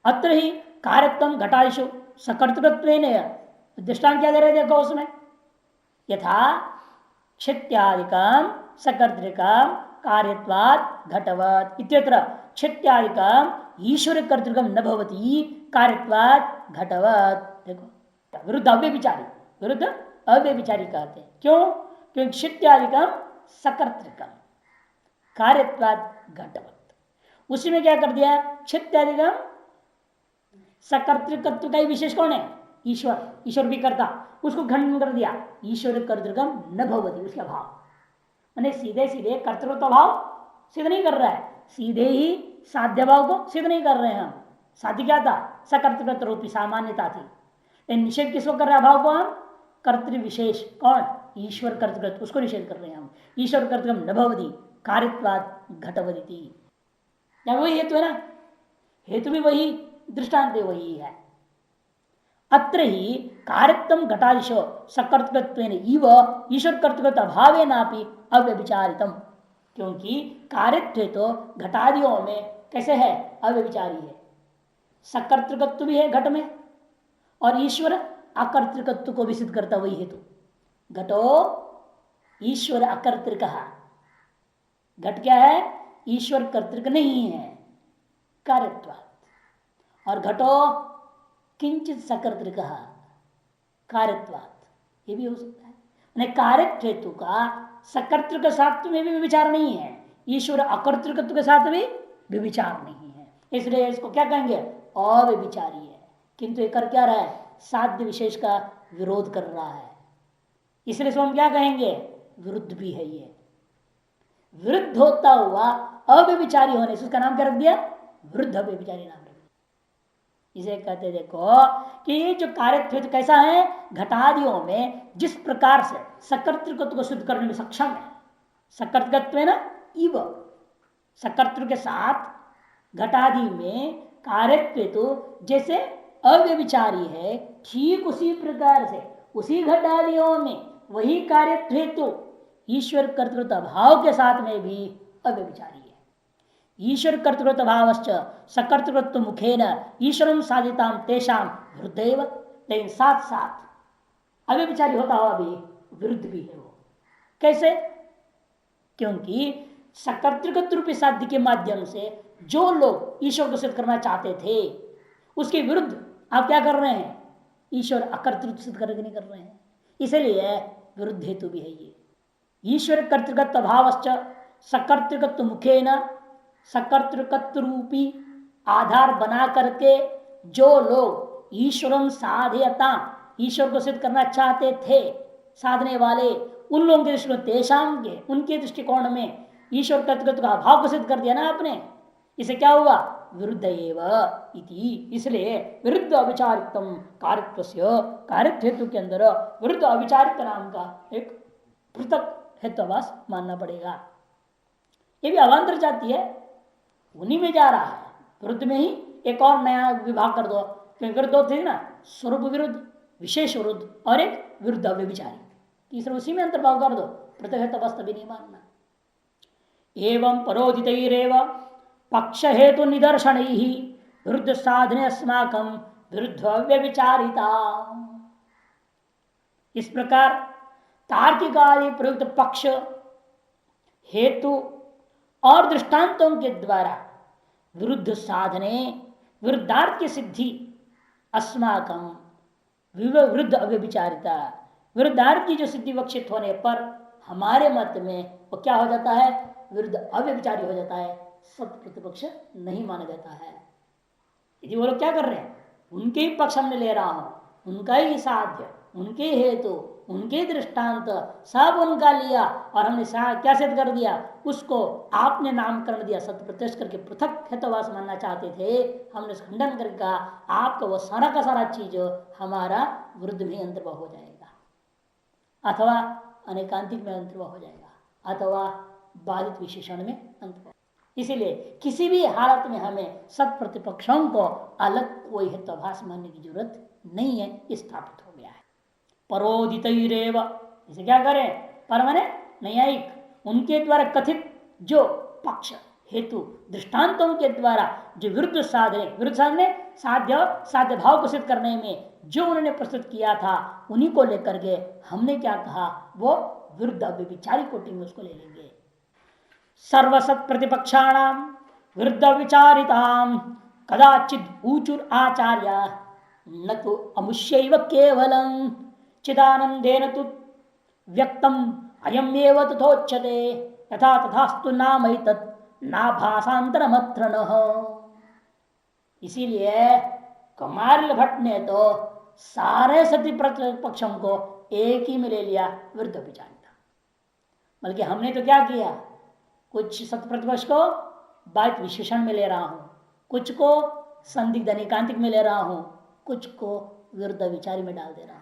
अत्र ही कार्यत्व घटादिशु सकर्तृत्वेन, दृष्टांत क्या दे रहे देखो उसमें, यथा क्षित्यादिकम सकर्तृकम कार्यत्वात् घटवत् इत्यत्र क्षित्यादिकम ईश्वर कर्तृकम न भवति कार्यत्वात् घटवत्। देखो विरुद्ध अव्यभिचारी, विरुद्ध अव्यभिचारी कहते हैं। क्यों? क्योंकि क्षित्यादिकम सकर्तृकम कार्यत्वात् घटवत्, उसी में क्या कर दिया, क्षित्यादिकम सकर्तृकत्व का ही विशेष कौन है, ईश्वर, ईश्वर भी करता, उसको खंडन कर दिया, ईश्वर कर्तृकम न भवति, उसका भाव मैंने सीधे सीधे कर्तृत्व भाव सिद्ध नहीं कर रहा है, सीधे ही साध्य भाव को सिद्ध नहीं कर रहे हैं हम। साध्य क्या था, सकर्तृत्व रूपी सामान्यता थी, लेकिन निषेध किसको कर रहा है, भाव को हम कर्तृ विशेष कौन, ईश्वर कर्तृत्व, उसको निषेध कर रहे हैं हम। ईश्वर कर्तृत्व न भवति कार्यत्वात् घटवदिति, वही हेतु है ना, हेतु भी वही, दृष्टांत वही है। अत्र ही कार्यत्म घटादिशो सकर्तृत्वेन इव ईश्वर कर्तृत्व अभावेनापि अव्यभिचारितम, क्योंकि कार्यत्व तो घटादियों में कैसे है, अव्यभिचारी है। सकर्तृकत्व भी है घट में, और ईश्वर अकर्तृकत्व को भी सिद्ध करता वही हेतु। घटो ईश्वर अकर्तृक, घट क्या है, ईश्वर कर्तृक नहीं है, कार्यत्वात्, और घटो किंचित सकर्तृक कार्यत्वात्, ये भी हो सकता है। कार्यत्व हेतु का सकर्तृक साथ में भी विचार नहीं है, ईश्वर अकर्तृकत्व के साथ भी विचार नहीं है, इसलिए इसको क्या कहेंगे, अव्यभिचारी है। किंतु ये कर क्या रहा है, साध्य विशेष का विरोध कर रहा है, इसलिए इसको हम क्या कहेंगे, विरुद्ध भी है। ये विरुद्ध होता हुआ अव्यभिचारी होने से उसका नाम क्या रख दिया, विरुद्ध अव्यभिचारी नाम रख दिया। इसे कहते देखो कि ये जो कार्यत्व कैसा है, घटादियों में जिस प्रकार से सकर्तृकत्व को सिद्ध करने में सक्षम है, सकर्तृकत्व है ना, इव सकर्तृ के साथ घटादि में कार्यत्व तो जैसे अव्यभिचारी है, ठीक उसी प्रकार से उसी घटादियों में वही कार्यत्व हेतु ईश्वर कर्तृत्व भाव के साथ में भी अव्यभिचारी है। ईश्वर कर्तृत्व भावश्च सकर्तृत्व मुखेन ईश्वरम साधिताम तेषाम विरुद्धेव, लेकिन साथ साथ अव्यभिचारी होता हुआ भी विरुद्ध भी है वो। कैसे? क्योंकि सकर्तृकत्व रूपी साध्य के माध्यम से जो लोग ईश्वर को सिद्ध करना चाहते थे उसके विरुद्ध आप क्या कर रहे हैं, ईश्वर अकर्तृत्व सिद्ध करके नहीं कर रहे हैं, इसलिए विरुद्ध हेतु भी है ये। ईश्वर कर्तृकत्व भावश्च सकर्तृकत्व मुखेन, सकर्तृकत्व रूपी आधार बना करके जो लोग ईश्वरम साधयता, ईश्वर को सिद्ध करना चाहते थे, साधने वाले उन लोगों के दृष्टिकोण, तेषाम के उनके दृष्टिकोण में ईश्वर कर्तृत्व का भाव को सिद्ध कर दिया ना आपने, इसे क्या हुआ, विरुद्ध एव इति, इसलिए विरुद्ध अविचारितम कार्यत्वस्य, कार्यत्व हेतु के अंदर विरुद्ध अविचारित नाम का एक पृथक हेतुवास मानना पड़ेगा। ये भी अवान्तर जाती है, उन्हीं में जा रहा है, विरुद्ध में ही एक और नया विभाग कर दो, क्योंकि दो थे ना, स्वरूप विरुद्ध, विशेष विरुद्ध और एक विरुद्ध अव्यभिचारी, तीसरा उसी में अंतर्भाव कर दो, पृथक हेतुवास तभी नहीं मानना। एवं परोदितैरेव पक्ष हेतु निदर्शन ही विरुद्ध साधने अस्माकं विरुद्ध व्यभिचारिता। इस प्रकार तार्किक आदि प्रयुक्त पक्ष हेतु और दृष्टांतों के द्वारा विरुद्ध साधने विरुद्धार्थ की सिद्धि अस्माकं विरुद्ध अव्यभिचारिता, विरुद्धार्थ की जो सिद्धि वक्षित होने पर हमारे मत में वो क्या हो जाता है, विरुद्ध अव्यभिचारी हो जाता है, सत प्रतिपक्ष नहीं माना जाता है। यदि वो लोग क्या कर रहे हैं, उनके ही पक्ष हमने ले रहा हूं, उनका ही साध्य, उनके हेतु, उनके दृष्टांत सब उनका लिया और हमने क्या सिद्ध कर दिया, उसको आपने नामकरण दिया, सत्य प्रत्यक्ष करके पृथक हेतुवास मानना चाहते थे, हमने खंडन करके कहा आपका वो सारा का सारा चीज हमारा विरुद्ध में अंतर्भाव हो जाएगा, अथवा अनेकांतिक में अंतर्भाव हो जाएगा, अथवा बाधित विशेषण में अंतर्भाव। इसीलिए किसी भी हालत में हमें सत प्रतिपक्षों को अलग कोई हेतुभास मानने की जरूरत नहीं है, स्थापित हो गया है। परोदितैरेव, इसे क्या करें, पर माने न्यायिक, उनके द्वारा कथित जो पक्ष हेतु दृष्टांतों के द्वारा जो विरुद्ध साधने साध्य साध्य भाव को सिद्ध करने में जो उन्होंने प्रस्तुत किया था, उन्हीं को लेकर के हमने क्या कहा, वो विरुद्ध व्यभिचारी कोटि में उसको ले लेंगे। सर्वसत प्रतिपक्षाणाम विरुद्ध विचारिताम कदाचित ऊचुर आचार्य न तो अमुष्यैव केवलं चिदानंदेन तु व्यक्तम अयमेव तथोच्यते यथा तथास्तु नामैतत् नाभासांतरमत्र नः। इसीलिए कुमारिल भट्ट ने तो सारे सती प्रतिपक्षों को एक ही में ले लिया विरुद्ध विचारिता। बल्कि हमने तो क्या किया, कुछ सत्य प्रतिपक्ष को बात विशेषण में ले रहा हूं, कुछ को संदिग्ध अनेकांतिक में ले रहा हूं, कुछ को विरुद्ध विचारी में डाल दे रहा हूं।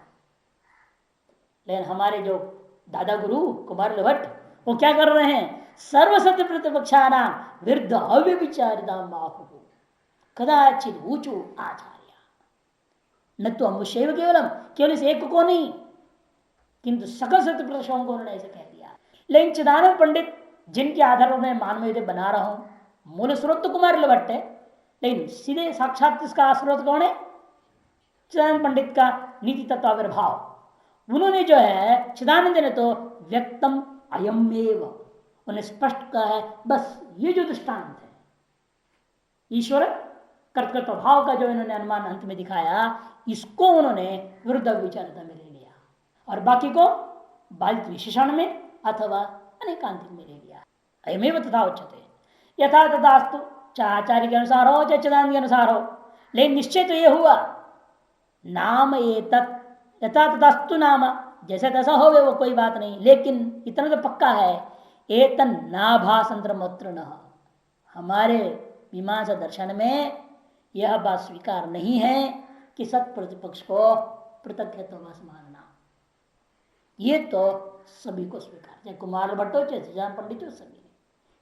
लेकिन हमारे जो दादा गुरु कुमार भट्ट वो क्या कर रहे हैं, सर्वसत्य प्रतिपक्षाना विरुद्ध अव्यभिचारिता माहु कदाचित ऊंचू आचार्य न तो अमुष्यैव केवलम, केवल इस एक को नहीं किंतु सकल सत्य प्रतिपक्षों को उन्होंने ऐसे कह दिया। लेकिन चिदानंद पंडित जिनके आधार पर मैं मानव बना रहा हूं, मूल स्रोत तो कुमार भट्ट है, लेकिन सीधे साक्षात इसका स्रोत कौन है, चिदानंद पंडित का नीति तत्व आविर्भाव। उन्होंने जो है चिदानंद ने तो व्यक्तम अयमेव उन्हें स्पष्ट कहा है, बस ये जो दृष्टांत है ईश्वर कर्तृत्व भाव का जो इन्होंने अनुमान अंत में दिखाया, इसको उन्होंने विरुद्ध विचारता में ले लिया और बाकी को बाधित विशेषण में अथवा अनेकांतिक में ले लिया। अयमेव तथा उच्यते यथा तथास्तु, चाहे आचार्य के अनुसार हो चाहे चिदानंद के अनुसार हो, लेकिन निश्चय तो ये हुआ नाम एतत् यथा तथास्तु नाम, जैसे तैसा हो गए वो कोई बात नहीं, लेकिन इतना तो पक्का है एतन नाभासंतर मत्र न, हमारे मीमांसा दर्शन में यह बात स्वीकार नहीं है कि सत प्रतिपक्ष को पृथक हेतुवास मानना। ये तो सभी को स्वीकार, चाहे कुमार भट्ट हो चाहे चिदानंद पंडित हो, सभी ने,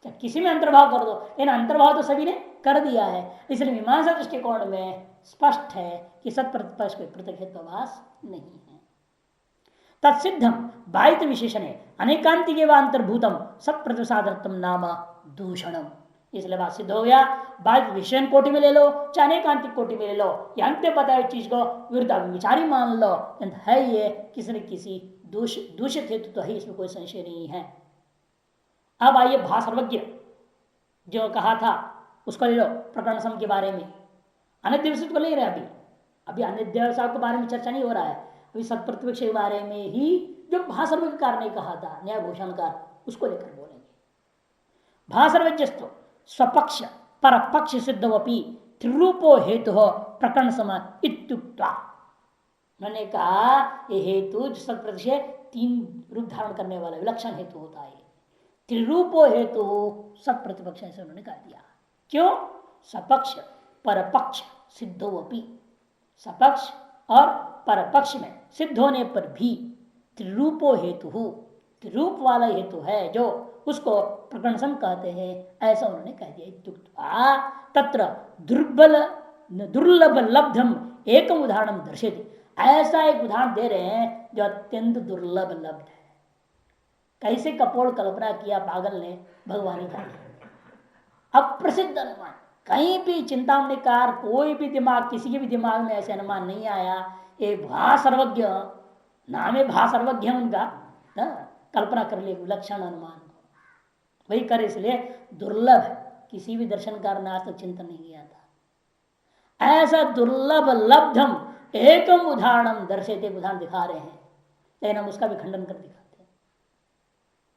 चाहे किसी में अंतर्भाव कर दो, इन अंतर्भाव तो सभी ने कर दिया है। इसलिए मीमांसा दृष्टिकोण में स्पष्ट है कि सत प्रतिपक्ष कोई पृथक हेतुवास नहीं है। तत्सिद्धम बाहित विशेषण अनेकांतिके व अंतर्भूतम सत प्रतिसादर्थम नाम दूषणम। इसलिए बात सिद्ध हो गया, बाहित विशेषण कोटि में ले लो चाहे अनेकांतिक कोटि में ले लो, या अंत्य बताए चीज को विरुद्ध विचारी मान लो, है ये किसी न किसी दूषित हेतु तो है, इसमें कोई संशय नहीं है। अब आइए भासर्वज्ञ जो कहा था उसको ले लो, प्रकरण सम के बारे में। अनिर्देशित को ले रहे अभी अनिर्देशक के बारे में चर्चा नहीं हो रहा है, अभी सत्प्रतिपक्ष के बारे में ही जो भासर्वज्ञकार ने कहा था न्यायभूषणकार, उसको लेकर बोलेंगे। भासर्वज्ञस्तु स्वपक्ष परपक्ष सिद्धवपि त्रिरूपो हेतु हो प्रकरण सम इत्युक्त्वा। मैंने कहा ये हेतु सत्प्रतिपक्ष तीन रूप धारण करने वाला विलक्षण हेतु होता है, त्रिरूपो हेतु सत्प्रतिपक्ष से उन्होंने कह दिया। क्यों? सपक्ष परपक्ष सिद्धोवपि, सपक्ष और परपक्ष में सिद्ध होने पर भी त्रिरूपो हेतु, त्रिरूप वाला हेतु है जो उसको प्रकरण सम कहते हैं, ऐसा उन्होंने कह दिया। तत्र दुर्लभ लब्धम एक उदाहरण दर्शेति, ऐसा एक उदाहरण दे रहे हैं जो अत्यंत दुर्लभ लब्ध है। कैसे कपोल कल्पना किया पागल ने भगवान का, अप्रसिद्ध अनुमान, कहीं भी चिंतामणिकार कोई भी दिमाग, किसी के भी दिमाग में ऐसे अनुमान नहीं आया। एक भासर्वज्ञ नाम है, भासर्वज्ञ उनका कल्पना कर लिए विलक्षण अनुमान को, वही कर, इसलिए दुर्लभ है, किसी भी दर्शनकार ने आज तक चिंतन नहीं किया था। ऐसा दुर्लभ लब्धम एकम उदाहरण दर्शेते, उदाहरण दिखा रहे हैं, लेकिन हम उसका भी खंडन कर दिखाते हैं।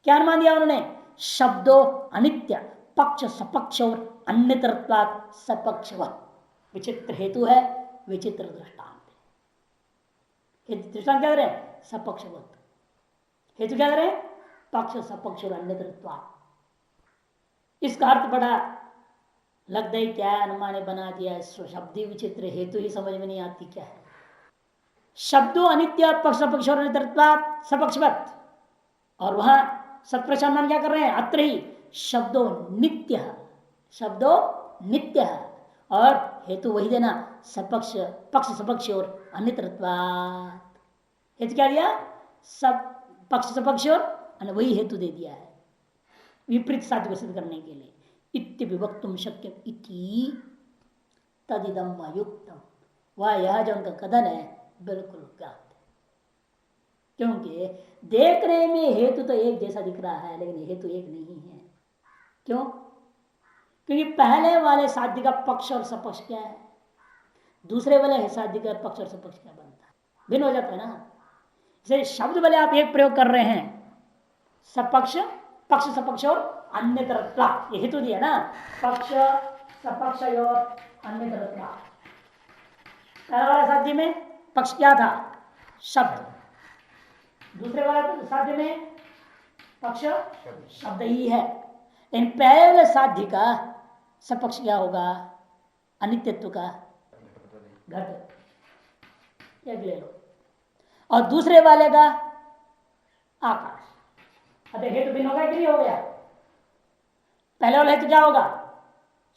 क्या अनुमान दिया उन्होंने? शब्दों अनित्य पक्ष सपक्ष और अन्यतरत्वात् सपक्षवत्, विचित्र हेतु है, विचित्र दृष्टांत है। दृष्टांत क्या रहे? सपक्षवत्। हेतु क्या रहे? पक्ष सपक्ष और अन्यतरत्वात्। इसका अर्थ बड़ा लगता है क्या अनुमान बना दिया, शब्दी विचित्र, हेतु ही समझ में नहीं आती क्या है। शब्दों अनित्य पक्ष सपक्ष और अन्यतरत्वात् सपक्षवत्, और वहां सत्प्रश्न अनुमान क्या कर रहे हैं? अत्र ही शब्दों नित्य, शब्दों नित्य और हेतु वही देना, सपक्ष पक्ष सपक्ष और अन्यतरत्वात्। हेतु क्या दिया? सब पक्ष सपक्ष और वही हेतु दे दिया है विपरीत साध्य को सिद्ध करने के लिए। इति विभक्तुम शक्यम इति तदिदम युक्तम। वह यह जो उनका कथन है बिल्कुल ज्ञात है, क्योंकि देखने में हेतु तो एक जैसा दिख रहा है लेकिन हेतु एक नहीं है। क्यों? क्योंकि पहले वाले साध्य का पक्ष और सपक्ष क्या है, दूसरे वाले साध्य का पक्ष और सपक्ष क्या बनता है, भिन्न हो जाता है ना। इसे शब्द वाले आप एक प्रयोग कर रहे हैं, सपक्ष पक्ष सपक्ष और अन्य तरत्वा, ये हेतु दिया ना, पक्ष सपक्ष और अन्य तरत्वा। पहले वाले साध्य में पक्ष क्या था, शब्द, दूसरे वाले साध्य में पक्ष शब्द ही है। इन पहले वाले साध्य का सपक्ष क्या होगा, अनित्यत्व का घट, ले लो, और दूसरे वाले का आकाश। अतः हेतु भिन्न होगा कि नहीं हो गया? पहले वाला हेतु क्या होगा,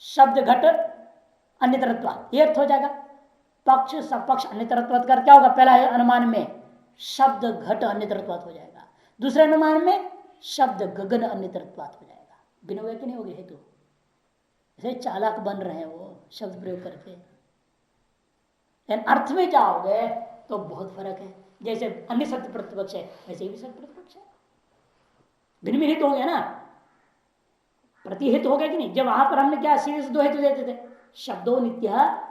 शब्द घट अन्यतरत्व, ये अर्थ हो जाएगा। पक्ष सपक्ष अन्यतरत्व कर क्या होगा, पहला अनुमान में शब्द घट अन्यतरत्व हो जाएगा, दूसरे अनुमान में शब्द गगन अन्यतरत्व हो जाएगा। भिन्न हो गया कि नहीं हो गया हेतु? जैसे चालाक बन रहे हैं वो शब्द प्रयोग करके, अर्थ में जाओगे तो बहुत फर्क है। जैसे अन्य सत्य प्रतिपक्ष है वैसे भी सत्य प्रतिपक्ष है, भिन्न भिन्न हेतु हो गया ना, प्रतिहित हो गया कि नहीं। जब वहां पर हमने क्या सीधे से दो हेतु देते थे, शब्दों नित्य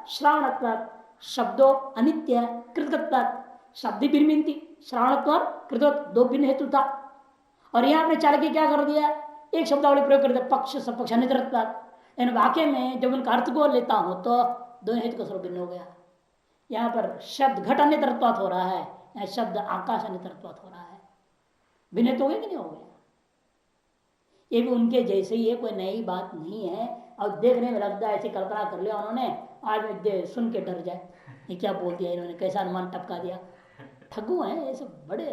श्रावणत्वात्, शब्दों अनित्य कृतत्वात्, शब्द भिन्न थी, श्रावणत्व और कृतत्व दो भिन्न हेतु था। और यहां आपने चालक क्या कर दिया, एक शब्दावली प्रयोग कर दिया, पक्ष सपक्ष अन्यतरत्वात्। इन वाक्य में जब उनका अर्थ को लेता हूं तो दोनों हेतु का स्वरूप भिन्न हो गया। यहाँ पर शब्द घट अन्यतरत्वात् हो रहा है, यहाँ शब्द आकाश अन्यतरत्वात् हो रहा है, भिन्न तो हो गया कि नहीं हो गया? ये भी उनके जैसे ही है, कोई नई बात नहीं है। और देखने में लगता है ऐसी कल्पना कर लिया उन्होंने, आज सुन के डर जाए, ये क्या बोल दिया इन्होंने, कैसा अनुमान टपका दिया। ठगू हैं ये सब, बड़े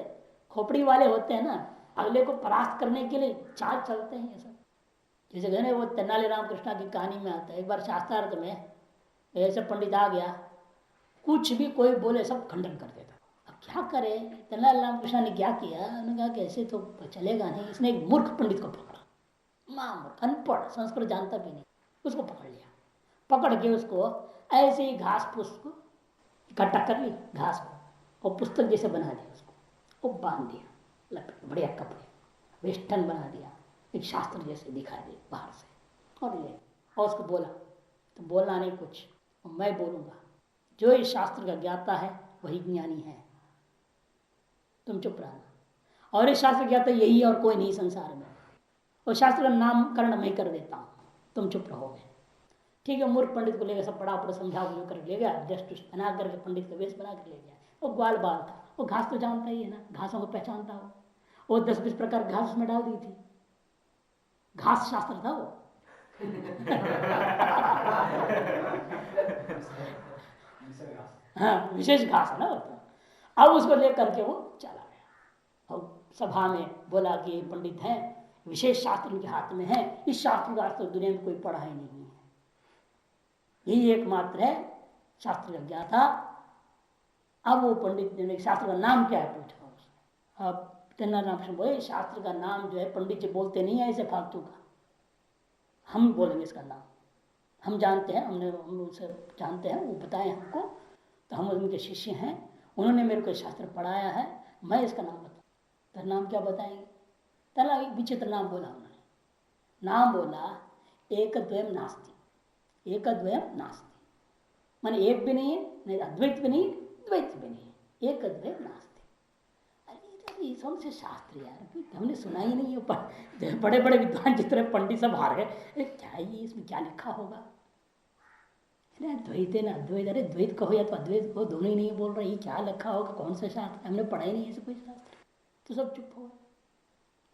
खोपड़ी वाले होते हैं ना, अगले को परास्त करने के लिए चाल चलते हैं ये सब। जैसे कहने वो तेनालीराम कृष्णा की कहानी में आता है, एक बार शास्त्रार्थ में ऐसे पंडित आ गया, कुछ भी कोई बोले सब खंडन कर देता। अब क्या करे, तेनालीराम कृष्णा ने क्या किया, उन्होंने कहा कि ऐसे तो चलेगा नहीं। इसने एक मूर्ख पंडित को पकड़ा, अनपढ़, संस्कृत जानता भी नहीं, उसको पकड़ लिया। पकड़ के उसको ऐसे ही घास फूस को इकट्ठा कर ली, घास को, और पुस्तक जैसे बना दिया, उसको वो बांध दिया, लपेट बढ़िया कपड़े, वेस्टर्न बना दिया, एक शास्त्र जैसे दिखाई दे बाहर से, और ले और उसको बोला, तो बोलना नहीं कुछ, मैं बोलूँगा, जो इस शास्त्र का ज्ञाता है वही ज्ञानी है, तुम चुप रहना। और इस शास्त्र ज्ञाता यही है और कोई नहीं संसार में, और शास्त्र का नामकरण मैं कर देता हूँ, तुम चुप रहोगे। ठीक है, मूर्ख पंडित को लेकर सब पढ़ा पढ़ा समझा बुझा कर ले गया, जस्ट बना करके पंडित का वेश बना कर ले गया। वो ग्वाल बाल था, वो घास तो जानता ही है ना, घासों को पहचानता हो, वो 10-20 प्रकार घास में डाल दी थी, घास शास्त्र था वो। हाँ, विशेष घास है ना वो तो। अब उसको लेकर के वो चला गया और सभा में बोला कि पंडित हैं, विशेष शास्त्र उनके हाथ में है, इस शास्त्र का अर्थ तो दुनिया में कोई पढ़ा ही नहीं है, यही एकमात्र है शास्त्र का ज्ञाता। अब वो पंडित ने शास्त्र का नाम क्या है पूछा उसने। अब तेनालीराम बोले, शास्त्र का नाम जो है पंडित जी बोलते नहीं है ऐसे फालतू का, हम बोलेंगे इसका नाम, हम जानते हैं, हम उनसे जानते हैं, वो बताए हमको, तो हम उनके शिष्य हैं, उन्होंने मेरे को शास्त्र पढ़ाया है, मैं इसका नाम बताऊँ। तो नाम क्या बताएंगे? तला एक विचित्र नाम बोला उन्होंने, नाम बोला एकद्वयम नास्ति। एकद्वयम नास्ति माने एक भी नहीं है, नहीं अद्वैत भी नहीं, द्वैत भी नहीं है, एकद्वयम नास्ति। अरे सबसे शास्त्र यार, हमने सुना ही नहीं है, बड़े बड़े विद्वान जितने पंडित सब हार गए, क्या ये इसमें क्या लिखा होगा, द्वैत है ना अद्वैत, अरे द्वैत कहो या तो अद्वैत कहो, दोनों ही नहीं बोल रहे, क्या लिखा होगा, कौन सा शास्त्र, हमने पढ़ा ही नहीं ऐसे कोई शास्त्र। तो सब चुप हो गए,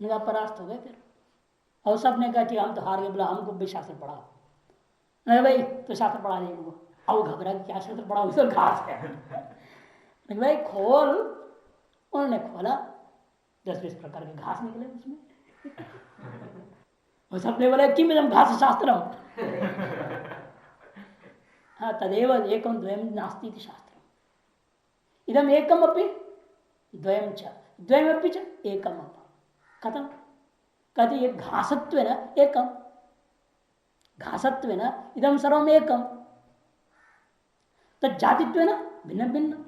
निगाह परास्त हो गए फिर। और सब ने कहा कि हम तो हार गए, बोला हमको भी शास्त्र पढ़ाओ। नहीं भाई तो शास्त्र पढ़ा नहीं उनको, अब घबरा क्या शास्त्र पढ़ाओ, तो घास है भाई खोल। उन्होंने खोला, 10-20 प्रकार के घास निकले उसमें। और सबने बोला कि मैं घास शास्त्र हूं। हाँ, तदेव एकम द्वयम नास्ति इति शास्त्रम, इदम एकम अपि द्वयम च द्वयम अपि च एकम अपि, खत्म। कहते ये घासत्व है ना एकम, घासत्व न इदम सर्वम एकम, तो जातित्व न भिन्न भिन्न,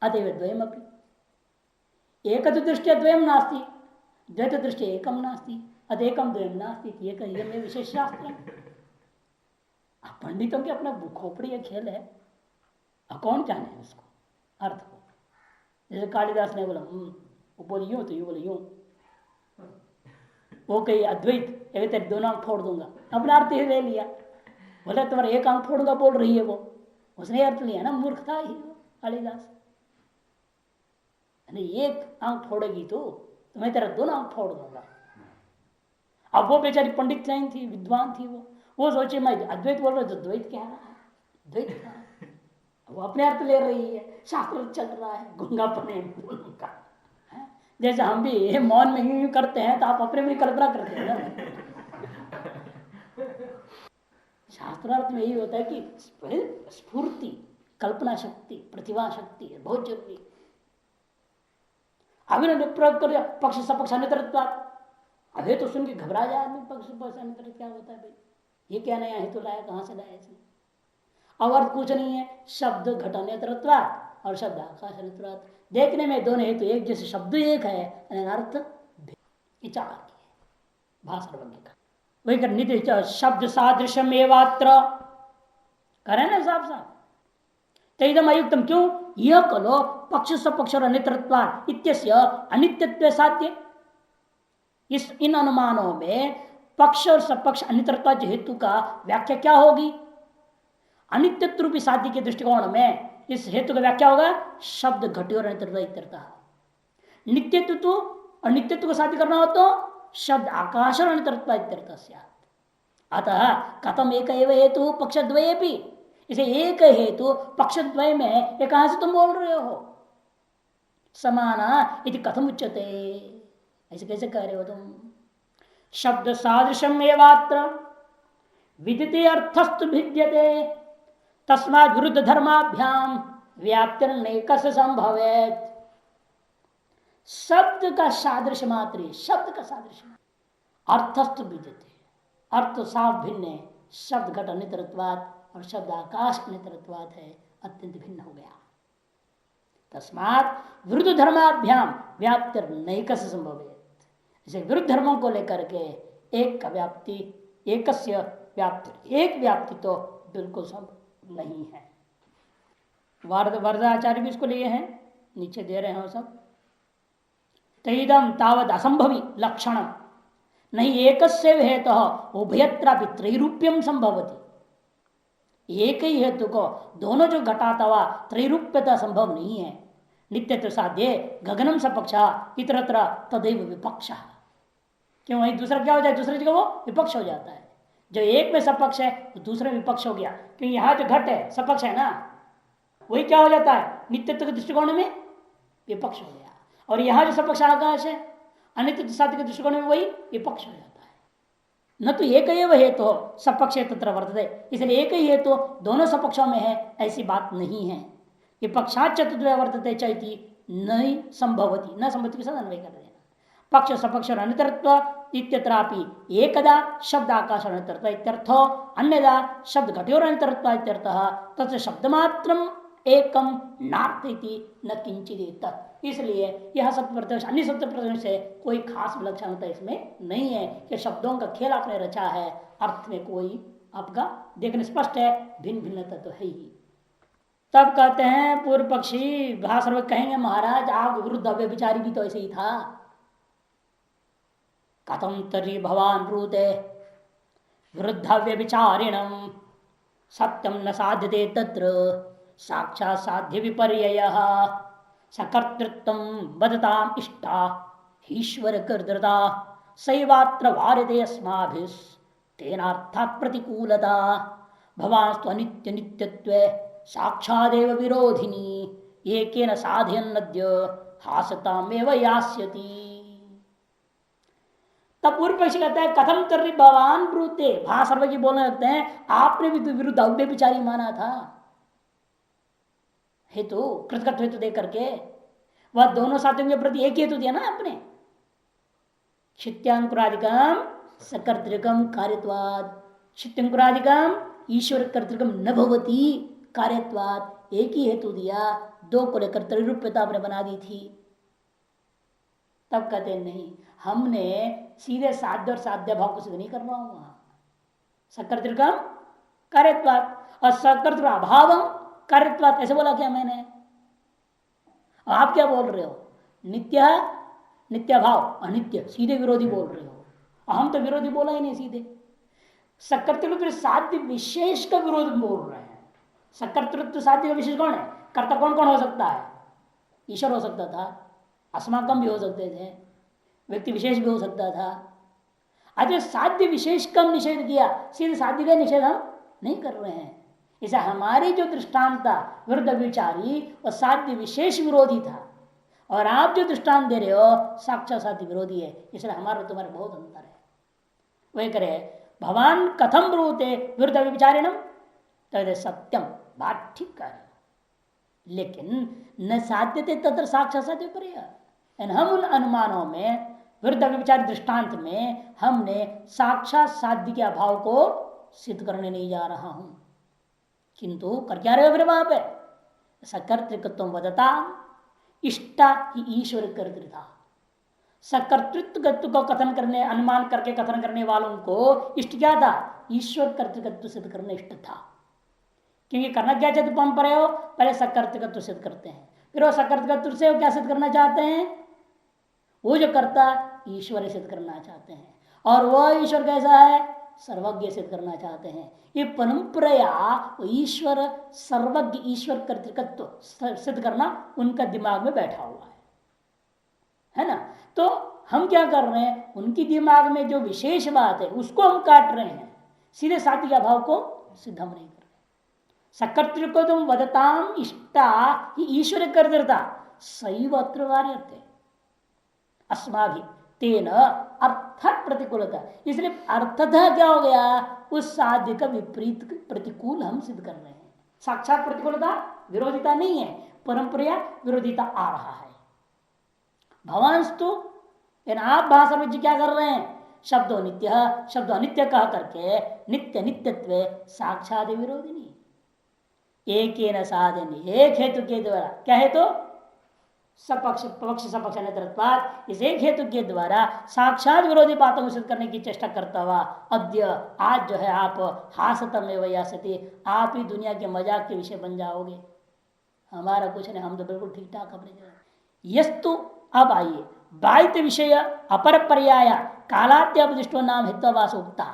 अतएव द्वयमपि एक दृष्टि द्वयम नास्ति, द्वैत दृष्टि एकम नास्ति, अतएकम द्वयम नास्ति, एक में विशेष शास्त्र। पंडितों के अपना खोपड़ी खेल है, कौन जाने उसको अर्थ को। जैसे कालिदास ने बोला वो बोली यूं तो यूं बोले यूं, वो कही अद्वैत एक तेरे दोनों आंख फोड़ दूंगा, अपना अर्थ ही ले लिया। बोले तुम्हारा एक आंख फोड़ूंगा बोल रही है वो, उसने अर्थ लिया ना, मूर्ख था ही वो कालिदास। एक आंख फोड़ेगी तो मैं तेरा दोनों आंख फोड़ दूंगा। अब वो बेचारी पंडित नहीं थी, विद्वान थी, वो सोचे मैं अद्वैत बोल रहा हूँ तो द्वैत क्या रहा है, द्वैत क्या है? वो अपने अर्थ ले रही है, शास्त्र चल रहा है, गूंगापने का। जैसे हम भी मौन में यूं करते हैं तो आप अपने में कल्पना करते हैं ना। शास्त्रार्थ में यही होता है कि स्फूर्ति, कल्पना शक्ति, प्रतिभा शक्ति है बहुत जरूरी। अभी ने प्रयोग कर दिया पक्ष सपक्ष अनितरत्वात्, अभी तो सुन के घबरा जाए आदमी, पक्ष सपक्ष अनितर क्या होता है भाई, ये क्या नया हेतु लाया, कहां से लाया इसने। अब अर्थ कुछ नहीं है, शब्द घट अनितरत्वात् और शब्द आकाश अनितरत्वात्, देखने में दोनों हेतु एक जैसे, शब्द एक है, अर्थ भाषण का वही कर नित्य शब्द सादृश्यम एवात्र करे ना साफ साफ। तैदम अयुक्तम, क्यों, यह कलो पक्ष सपक्ष और अनित्यत्वात् इत्यस्य अनित्यत्व साध्य। इस इन अनुमानों में पक्ष और सपक्ष अनित्यत्व हेतु का व्याख्या क्या होगी, अनित्यत्व रूपी साध्य के दृष्टिकोण में इस हेतु का व्याख्या होगा शब्द घटी और अनित्यता। नित्यत्व तो और नित्यत्व को साध्य करना हो तो शब्द आकाश और अनित्यता। अतः कथम एक हेतु पक्ष द्वये भी, इसे एक हेतु पक्ष द्वय में ये कहां से तुम बोल रहे हो, समाना इति कथम उच्यते, ऐसे कैसे कह रहे हो तुम। शब्द सादृश्यम एवात्र विदिते अर्थस्तु भिद्यते तस्मात् विरुद्ध धर्माभ्याम व्याप्तिर्नैकस संभवेत्। शब्द का सादृश्य मात्र, शब्द का सादृश्य अर्थस्तु भिद्यते, अर्थ साफ भिन्न है, शब्द घट अनितरत्वात् और शब्द आकाश अनितरत्वात् है, अत्यंत भिन्न हो गया। तस्मात् विरुद्ध धर्माभ्याम व्याप्तिर्नैकस संभवेत्, इसे विरुद्ध धर्मों को लेकर के एक का व्याप्ति, एकस्य व्याप्ति, एक व्याप्ति तो बिल्कुल संभव नहीं है। वरदाचार्य भी इसको लिए हैं, नीचे दे रहे हैं वो सब। तैदम तावद असंभवी लक्षण नहीं एकस्य हेतु उभयत्रापि त्रैरूप्यम संभवती। एक ही हेतु को दोनों जो घटाता हुआ त्रैरूप्यता संभव नहीं है। नित्यत्व साध्य गगनम सपक्षा इतरत्र तदैव विपक्ष। क्यों, वही दूसरा क्या हो जाए, दूसरी जगह वो विपक्ष हो जाता है। जो एक में सपक्ष है तो दूसरे विपक्ष हो गया, क्योंकि यहाँ जो घट है सपक्ष है ना, वही क्या हो जाता है, नित्यत्व के दृष्टिकोण में विपक्ष हो गया। और यहाँ जो सपक्ष आकाश है अनित्य साध्य के दृष्टिकोण में वही विपक्ष हो जाता है। न तो एक ही हेतु तो सपक्ष तत्र वर्तते, इसलिए एक ही हेतु तो दोनों सपक्षों में है, ऐसी बात नहीं है। विपक्षात चतुर्द्वय वर्तते चैति नहीं संभवती, न संभवती के साथ अन्वय कर देना। पक्ष सपक्ष और अनितरत्व इत्यत्रापि एकदा शब्द आकाश और अनितरत्व इत्यर्थो अन्यदा शब्द घटी और अनितरत्व इत्यर्थः तत् शब्दमात्रम एकम नार्थेति न किंचित। इसलिए यह सत्य प्रत्यक्ष अन्य सत्य प्रत्यक्ष से कोई खास विलक्षणता इसमें नहीं है कि शब्दों का खेल आपने रचा है, अर्थ में कोई आपका देखने स्पष्ट है, भिन्न भिन्नता तो है ही। तब कहते हैं पूर्व पक्षी भाषण कहेंगे महाराज आप विरुद्ध व्यभिचारी भी तो ऐसे ही था। कथम तरी भवान ब्रूते विरुद्ध व्यभिचारिणम सत्यम न साध्यते तत्र साक्षात् साध्य विपर्ययः सकर्तृत्व बदताम इष्टा ईश्वर कर्तृता सैवात्र वार्यते अस्माभिः तेनार्थात् प्रतिकूलता भवास्तु अनित्य नित्यत्वे साक्षादेव विरोधिनी एकेन साधयन्नद्य हासतामेव यास्यति। तब पूर्व पक्षी कहता है कथम तर्री भवान ब्रूते, भाषर्व की बोलने लगते हैं आपने भी तो विरुद्ध अव्यभिचारी माना था हेतु, कृतकत्व हेतु दे करके वह दोनों साथियों के प्रति एक हेतु दिया ना आपने, क्षित्यांकुरादिकम सकर्तृकम कार्यत्वाद, शित्यंकुरादिकम ईश्वर कर्तृकम न भवती कार्यत्वात्, एक ही हेतु दिया, दो को लेकर त्रिरूप्यता आपने बना दी थी। तब कहते नहीं, हमने सीधे साध्य और साध्य भाव को सिद्ध नहीं कर रहा हूं वहां। सकर्तृकम कार्यत्वात् और सकर्तृ अभाव कार्यत्वात् ऐसे बोला क्या मैंने? आप क्या बोल रहे हो? नित्य नित्य भाव अनित्य, सीधे विरोधी बोल रहे हो। हम तो विरोधी बोला ही नहीं सीधे। सकर्तृत्व साध्य विशेष का विरोध बोल रहे हैं। सकर्तृत्व साध्य का विशेष कौन है? कर्ता कौन कौन हो सकता है? ईश्वर हो सकता था, अस्माकम भी हो सकते थे, व्यक्ति विशेष भी हो सकता था। आज साध्य विशेष कम निषेध किया, सीधे साध्य का निषेध हम नहीं कर रहे हैं। इसे हमारी जो दृष्टांत था विरुद्ध विचारी और साध्य विशेष विरोधी था, और आप जो दृष्टांत दे रहे हो साक्षात साध्य विरोधी है। इसलिए हमारा तुम्हारा बहुत अंतर है। वही करे भगवान कथम ब्रूते विरुद्ध विचारिणम, तो सत्यम, बात ठीक कर, लेकिन न साध्यते तत्र साक्षात साध्य पर। हम उन अनुमानों में विरुद्ध विचार दृष्टांत में हमने साक्षात साध्य के अभाव को सिद्ध करने नहीं जा रहा हूं, किंतु कर क्या रहे हो फिर वहां पे? सकर्तृकत्व वदता इष्टा ही ईश्वर कर्तृता। सकर्तृत्व को कथन करने, अनुमान करके कथन करने वालों को इष्ट क्या था? ईश्वर कर्तृकत्व सिद्ध करने इष्ट था। क्योंकि करना क्या चाहते तुम पर हो? पहले सकर्तृकत्व सिद्ध करते हैं, फिर वो सकर्तृकत्व से क्या सिद्ध करना चाहते हैं? वो जो करता ईश्वर सिद्ध करना चाहते हैं, और वो ईश्वर कैसा है? सर्वज्ञ सिद्ध करना चाहते हैं। ये परंपरा ईश्वर सर्वज्ञ, ईश्वर कर्तृकत्व सिद्ध करना उनका दिमाग में बैठा हुआ है ना? तो हम क्या कर रहे हैं? उनकी दिमाग में जो विशेष बात है उसको हम काट रहे हैं, सीधे साध्य के अभाव को सिद्ध हम नहीं कर रहे। सकर्तृ तुम वदताम इष्टा ही ईश्वर कर्तृता सैव अत्र वार्यते अस्माभि तेन अर्थ प्रतिकूलता। इसलिए अर्थतः क्या हो गया? उस साध्य का विपरीत प्रतिकूल हम सिद्ध कर रहे हैं। साक्षात प्रतिकूलता विरोधिता नहीं है, परंपरा विरोधिता आ रहा है। भवांस्तु आप भाषा में क्या कर रहे हैं? शब्दो नित्य शब्दो अनित्य कह करके नित्य नित्यत्व साक्षात विरोधी नहीं। एक न साधन, एक हेतु के द्वारा, क्या हेतु? सपक्ष पक्ष सपक्ष नेत्रत्वात्, इस एक हेतु के द्वारा साक्षात विरोधी बातों को सिद्ध करने की चेष्टा करता हुआ अद्य आज जो है आप हासतम एवं यासते, आप ही दुनिया के मजाक के विषय बन जाओगे। हमारा कुछ नहीं, हम तो बिल्कुल ठीक ठाक अपने यस्तु। अब आइए बाहित विषय अपर पर्याय कालाद्यपदिष्टो नाम हितवास उक्ता।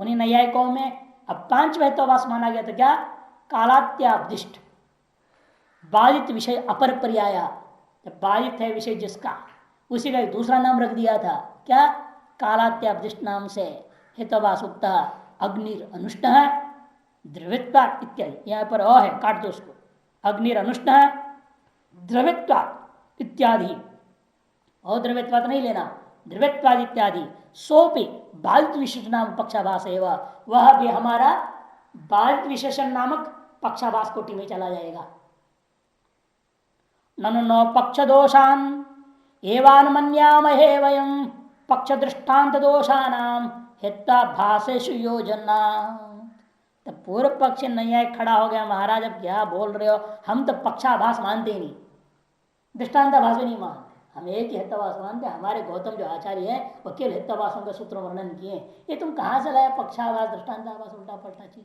उन्हीं न्यायिकों में अब 5 हितवास माना गया था। क्या? कालात्यापदिष्ट, बाधित विषय अपर पर्याय, बाधित है विषय जिसका, उसी का एक दूसरा नाम रख दिया था। क्या? कालात्यापदिष्ट नाम से हितवास उक्ता अग्निर अनुष्ट द्रवित्वा इत्यादि। यहाँ पर है, काट दो उसको। अग्निर अनुष्ट द्रवित्वा इत्यादि, और द्रव्यत्वाद नहीं लेना, द्रव्यत्वाद इत्यादि। सोपी बाधित विशेषण नाम पक्षाभास एवं, वह भी हमारा बाधित विशेषण नामक पक्षाभास कोटि में चला जाएगा। ननु नो पक्ष दोषान एवान मन्यामहे वयम पक्ष दृष्टांत दोषानाम हिताभासेषु योजना। तो पूर्व पक्ष न्याय खड़ा हो गया, महाराज अब क्या बोल रहे हो? हम तो पक्षाभास मानते ही नहीं, दृष्टांताभास भी नहीं मानते, हम एक ही हितवास मानते। हमारे गौतम जो आचार्य है वो केवल हितवासों का सूत्र वर्णन किए। ये तुम कहाँ से लाया पक्षाभास दृष्टांताभास? उल्टा पलटा चीज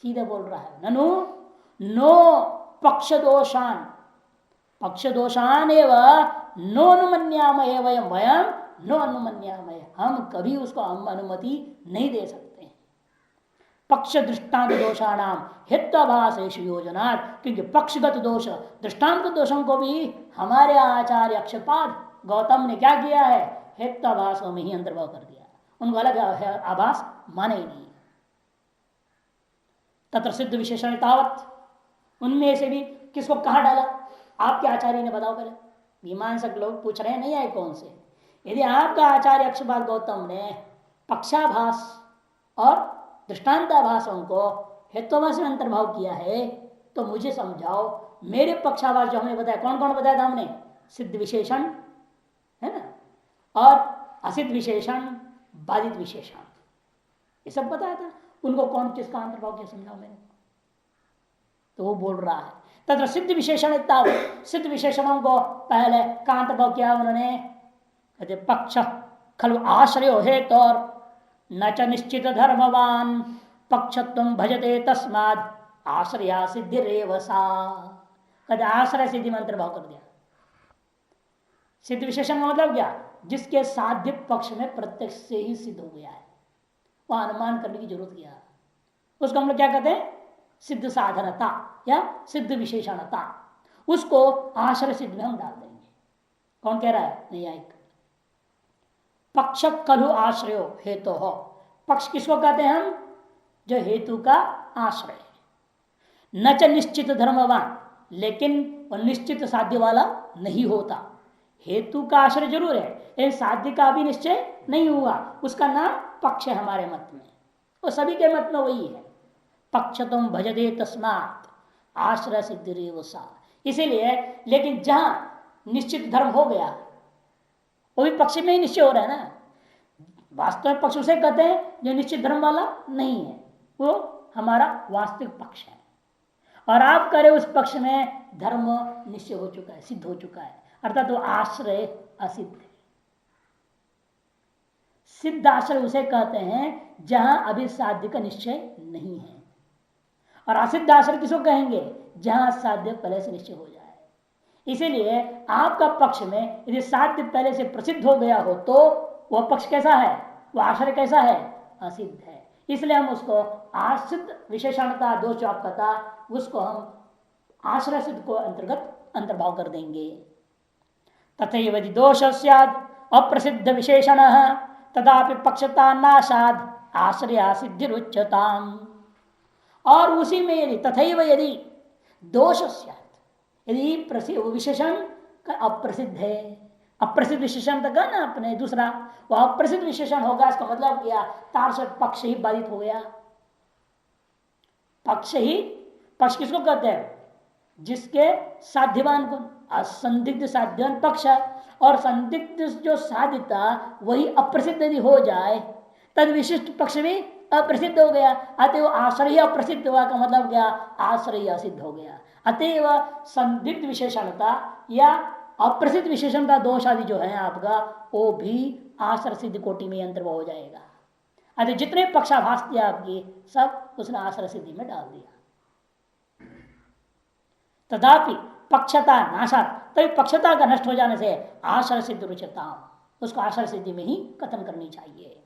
सीधे बोल रहा है। ननु नो पक्ष दोषान, पक्ष दोषान एवं नो अनुमन्यामय वयम, वयम नो अनुमन्यामय, हम कभी उसको अनुमति नहीं दे सकते। पक्ष दृष्टांत दोषाणाम हितभासेष योजना, क्योंकि पक्षगत दोष दृष्टांत दोषों को भी हमारे आचार्य अक्षपाद गौतम ने क्या किया है? हितभासों में ही अंतर्भाव कर दिया, उनको अलग आभास माने ही नहीं। तत्र सिद्ध विशेषण तावत, उनमें से भी किसको कहाँ डाला? आपके आचार्य ने बताओ पहले। मीमांसक लोग पूछ रहे हैं नहीं आए कौन से। यदि आपका आचार्य अक्षपाद गौतम ने पक्षाभास और दृष्टांताभासों को हेतुभास में अंतर्भाव किया है, तो मुझे समझाओ मेरे पक्षाभास जो हमने बताया, कौन कौन बताया था हमने? सिद्ध विशेषण है ना, और असिद्ध विशेषण, बाधित विशेषण। ये सब बताया था। उनको कौन किसका अंतर्भाव किया समझाओ मैंने। तो वो बोल रहा है तथा सिद्ध विशेषण सिद्ध विशेषणों को पहले का अंतर्भाव किया उन्होंने, कहते पक्ष खलु आश्रयो हेतु और न च निश्चित धर्मवान पक्षत्व भजते तस्माद आश्रया सिद्धि रेवसा। कहते आश्रय सिद्धि में अंतर्भाव कर दिया। सिद्ध विशेषण का मतलब क्या, जिसके साध्य पक्ष में प्रत्यक्ष से ही सिद्ध हो गया है, वह अनुमान करने की जरूरत क्या, उसको हम लोग क्या कहते हैं, सिद्ध साधनता या सिद्ध विशेषणता। उसको आश्रय सिद्ध में हम डाल देंगे। कौन कह रहा है, नहीं आएगा। पक्ष कलु आश्रयो हेतु हो, पक्ष किसको कहते हैं हम, जो हेतु का आश्रय है। न च निश्चित धर्मवान, लेकिन वह निश्चित साध्य वाला नहीं होता। हेतु का आश्रय जरूर है, लेकिन साध्य का भी निश्चय नहीं हुआ, उसका नाम पक्ष है हमारे मत में। वो सभी के मत में वही है। पक्ष तुम भजदे तस्मात् आश्रय सिद्धि रेवसा। इसीलिए, लेकिन जहां निश्चित धर्म हो गया, वो भी पक्ष में ही निश्चय हो रहा है ना। वास्तव में पक्ष उसे कहते हैं जो निश्चित धर्म वाला नहीं है, वो हमारा वास्तविक पक्ष है। और आप करें उस पक्ष में धर्म निश्चय हो चुका है, सिद्ध हो चुका है, अर्थात वो आश्रय असिद्ध है। सिद्ध आश्रय उसे कहते हैं जहां अभी साध्य का निश्चय नहीं है। और असिद्ध आश्रय किसको कहेंगे, जहां साध्य पहले से निश्चय हो जाए। इसीलिए आपका पक्ष में यदि साध्य पहले से प्रसिद्ध हो गया हो तो वह पक्ष कैसा है, वह आश्रय कैसा है, असिद्ध है। इसलिए हम उसको आसिद्ध विशेषणता दोष जो आपका था, उसको हम आश्रय सिद्ध को अंतर्गत अंतर्भाव कर देंगे। तथैव यदि दोष स्याद् अप्रसिद्ध विशेषण तदापि पक्षता नाशाद आश्रय सिद्धिरुच्यताम्। और उसी में यदि तथैव यदि दोष स्यात्, यदि विशेषण का अप्रसिद्ध है, अप्रसिद्ध विशेषण तक ना अपने दूसरा, वह अप्रसिद्ध विशेषण होगा, इसका मतलब क्या, तार से पक्ष ही बाधित हो गया। पक्ष ही, पक्ष किसको कहते हैं, जिसके साध्यवान गुण, असंदिग्ध साध्यवान पक्ष, और संदिग्ध जो साध्यता वही अप्रसिद्ध यदि हो जाए, तद विशिष्ट पक्ष भी अप्रसिद्ध हो गया। अतएव आश्रय अप्रसिद्ध हुआ का मतलब क्या, आश्रय असिद्ध हो गया। अतएव संदिग्ध विशेषणता या अप्रसिद्ध विशेषणता दोष आदि जो है आपका, वो भी आश्रय सिद्ध कोटि में अंतर्भाव हो जाएगा। अतः जितने पक्षाभास दिया आपकी, सब उसने आश्रय सिद्धि में डाल दिया। तथापि पक्षता नाशात, तभी पक्षता का नष्ट हो जाने से आश्रय सिद्ध रुचता, उसको आश्रय सिद्धि में ही कथन करनी चाहिए।